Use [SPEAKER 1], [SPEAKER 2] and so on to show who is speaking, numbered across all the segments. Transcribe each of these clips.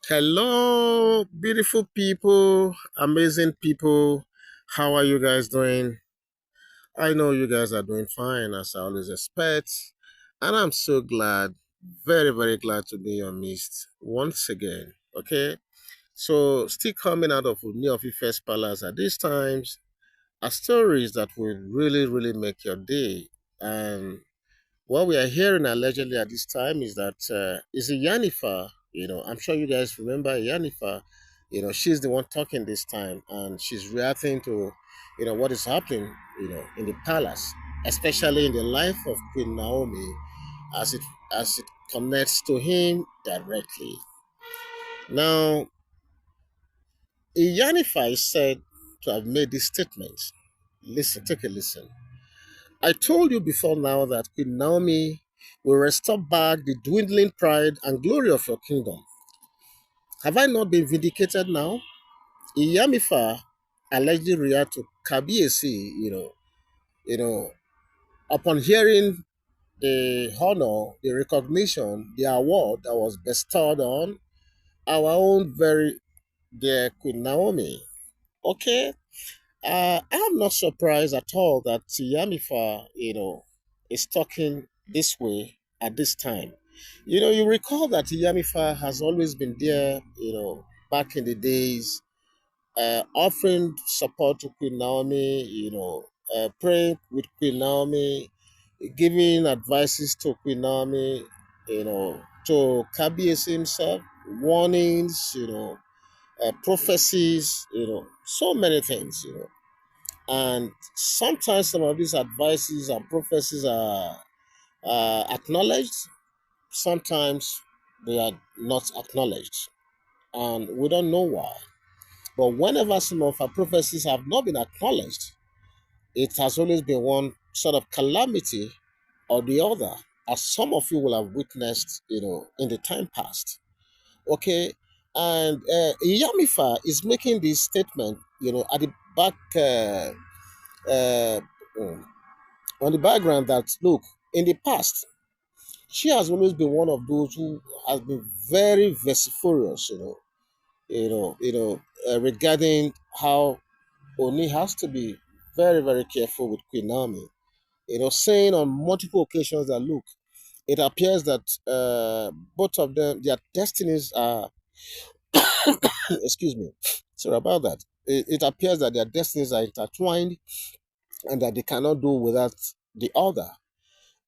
[SPEAKER 1] Hello, beautiful people, amazing people. How are you guys doing? I know you guys are doing fine, as I always expect. And I'm so glad, very, very glad to be in your midst once again. Okay? So, still coming out of ooniofife's palace at these times are stories that will really, really make your day. And what we are hearing allegedly at this time is that is Iyanifa. I'm sure you guys remember Iyanifa. She's the one talking this time, and she's reacting to, what is happening, in the palace, especially in the life of Queen Naomi, as it connects to him directly. Now, Iyanifa is said to have made this statement. Listen, take a listen. I told you before now that Queen Naomi will restore back the dwindling pride and glory of your kingdom. Have I not been vindicated now? Iyamifa allegedly reacted to Kabiesi, you know, upon hearing the honor, the recognition, the award that was bestowed on our own very dear Queen Naomi. Okay, I'm not surprised at all that Iyamifa, is talking this way at this time. You recall that Iyamifa has always been there, back in the days, offering support to Queen Naomi, praying with Queen Naomi, giving advices to Queen Naomi, to Kabiesi himself, warnings, prophecies, so many things, and sometimes some of these advices and prophecies are acknowledged, sometimes they are not acknowledged, and we don't know why. But whenever some of our prophecies have not been acknowledged, it has always been one sort of calamity or the other, as some of you will have witnessed, in the time past. Okay, and Iyamifa is making this statement, at the back. Uh, on the background that look, in the past she has always been one of those who has been very vociferous, regarding how Oni has to be very, very careful with Queen Naomi, saying on multiple occasions that look, it appears that both of them, their destinies are excuse me, sorry about that, it appears that their destinies are intertwined and that they cannot do without the other.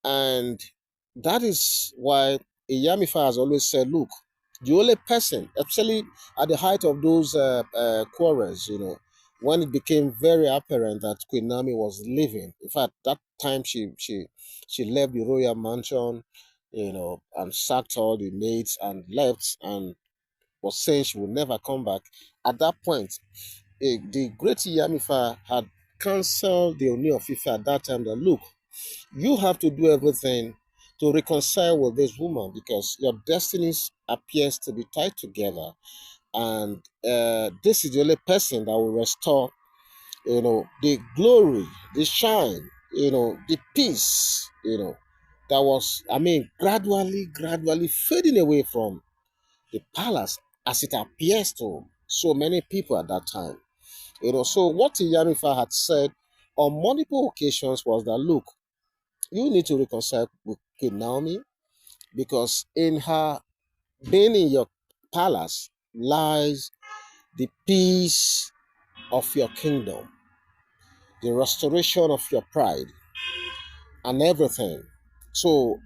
[SPEAKER 1] And that is why Iyamifa has always said, look, the only person, especially at the height of those quarrels, when it became very apparent that Queen Naomi was leaving. In fact, that time she left the royal mansion, and sacked all the maids and left and was saying she would never come back. At that point, the great Iyamifa had cancelled the Ooni of Ife at that time that look, you have to do everything to reconcile with this woman because your destinies appears to be tied together, and this is the only person that will restore, the glory, the shine, the peace, that was, I mean, gradually fading away from the palace, as it appears to so many people at that time. So what Iyamifa had said on multiple occasions was that look, you need to reconcile with Queen Naomi because in her being in your palace lies the peace of your kingdom, the restoration of your pride, and everything. So,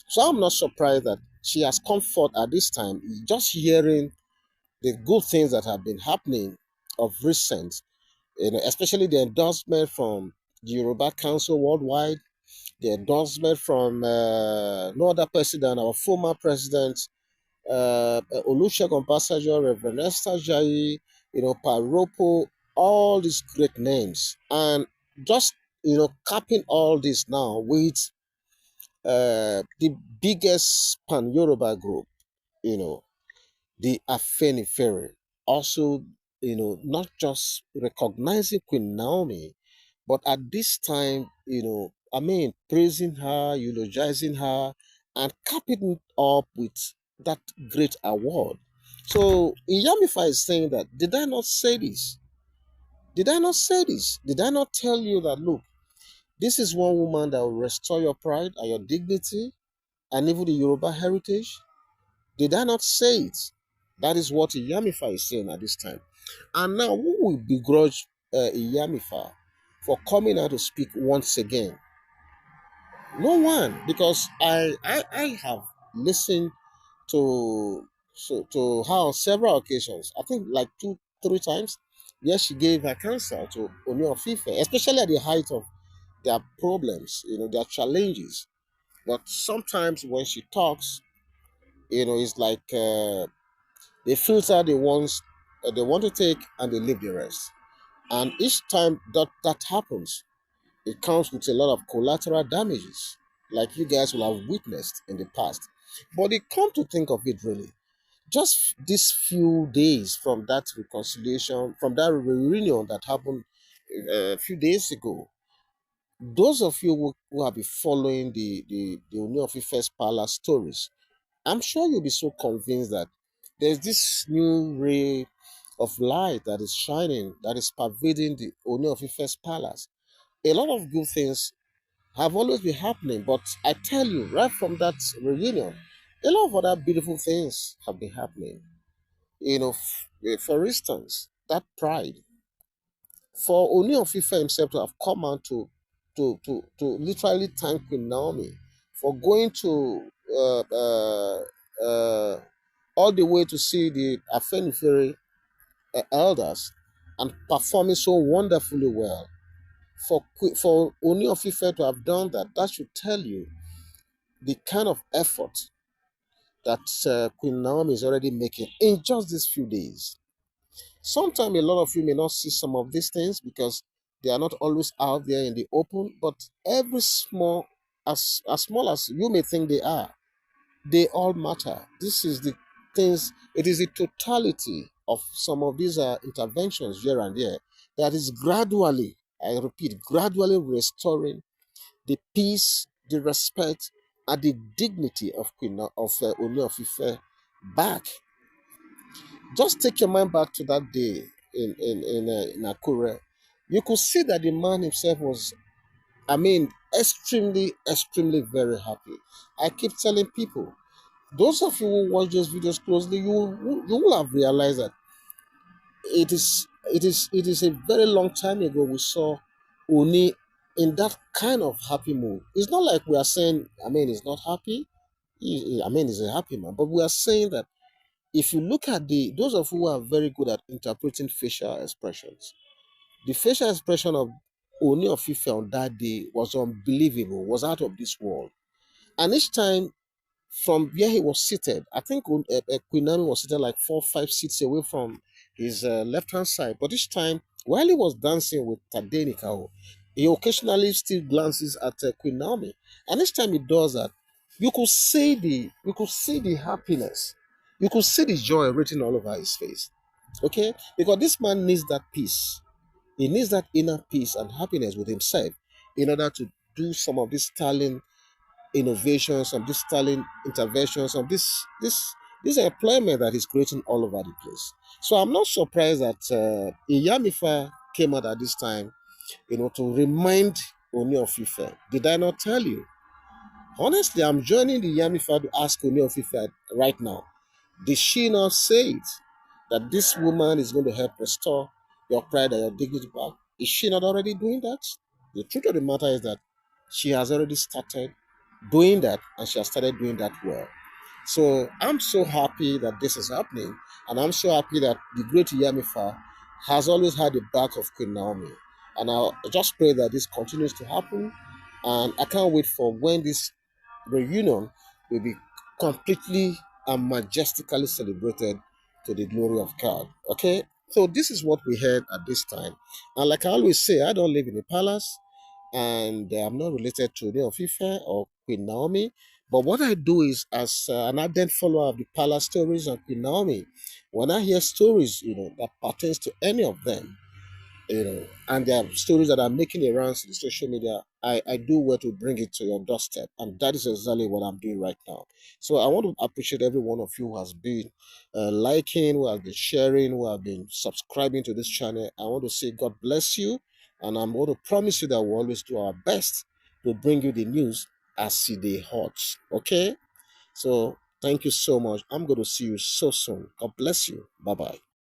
[SPEAKER 1] so I'm not surprised that she has comfort at this time, just hearing the good things that have been happening of recent, especially the endorsement from the Yoruba Council worldwide, the endorsement from no other person than our former president, Olusegun Obasanjo, Reverend Esther Ajayi, Paropo, all these great names. And just, capping all this now with the biggest pan-Yoruba group, you know, the Afenifere. Also, not just recognizing Queen Naomi, but at this time, I mean, praising her, eulogizing her, and capping it up with that great award. So Iyamifa is saying that, did I not say this? Did I not say this? Did I not tell you that, look, this is one woman that will restore your pride and your dignity and even the Yoruba heritage? Did I not say it? That is what Iyamifa is saying at this time. And now, who will begrudge Iyamifa for coming out to speak once again? No one, because I have listened to to her on several occasions. I think like two, three times. Yes, she gave her counsel to ooniofife, especially at the height of their problems, their challenges. But sometimes when she talks, it's like they filter the ones they want to take and they leave the rest. And each time that happens, it comes with a lot of collateral damages, like you guys will have witnessed in the past. But they come to think of it, really, just these few days from that reconciliation, from that reunion that happened a few days ago, those of you who have been following the Ooni of Ife's palace stories, I'm sure you'll be so convinced that there's this new ray of light that is shining, that is pervading the Ooni of Ife's palace. A lot of good things have always been happening, but I tell you, right from that reunion, a lot of other beautiful things have been happening. For instance, that pride for Ooni of Ife himself to have come out to literally thank Queen Naomi for going to all the way to see the Afenifere elders and performing so wonderfully well. For Ooni of Ife to have done that, that should tell you the kind of effort that Queen Naomi is already making in just these few days. Sometimes a lot of you may not see some of these things because they are not always out there in the open, but every as small as you may think they all matter. This is the things, it is the totality of some of these interventions here and there that is gradually, I repeat, gradually restoring the peace, the respect, and the dignity of Ooni of Ife back. Just take your mind back to that day in Akure. You could see that the man himself was, I mean, extremely very happy. I keep telling people, those of you who watch those videos closely, you will have realized that it is a very long time ago we saw Oni in that kind of happy mood. It's not like we are saying, I mean, he's not happy. I mean, he's a happy man, but we are saying that if you look at those of you who are very good at interpreting facial expressions, the facial expression of Ooni of Ife on that day was unbelievable, was out of this world. And each time from where he was seated, I think Queen Naomi was seated like 4, 5 seats away from his left hand side. But each time, while he was dancing with Tadenika, he occasionally still glances at Queen Naomi. And each time he does that, you could see the happiness, you could see the joy written all over his face. Okay, because this man needs that peace. He needs that inner peace and happiness with himself in order to do some of these styling innovations, some of these styling interventions, some of this employment that is creating all over the place. So I'm not surprised that Iyamifa came out at this time, to remind Ooni of Ife. Did I not tell you? Honestly, I'm joining the Iyamifa to ask Ooni of Ife right now. Did she not say it? That this woman is going to help restore your pride and your dignity back? Is she not already doing that? The truth of the matter is that she has already started doing that and she has started doing that well. So I'm so happy that this is happening, and I'm so happy that the great Iyamifa has always had the back of Queen Naomi. And I just pray that this continues to happen. And I can't wait for when this reunion will be completely and majestically celebrated to the glory of God. Okay? So this is what we heard at this time. And like I always say, I don't live in a palace and I'm not related to Ooni or Queen Naomi. But what I do is, as an ardent follower of the palace stories and Queen Naomi, when I hear stories, that pertains to any of them, And there are stories that are making the rounds in the social media. I do well to bring it to your doorstep, and that is exactly what I'm doing right now. So I want to appreciate every one of you who has been liking, who has been sharing, who have been subscribing to this channel. I want to say God bless you, and I'm going to promise you that we'll always do our best to bring you the news as they hot. Okay, so thank you so much. I'm going to see you so soon. God bless you. Bye bye.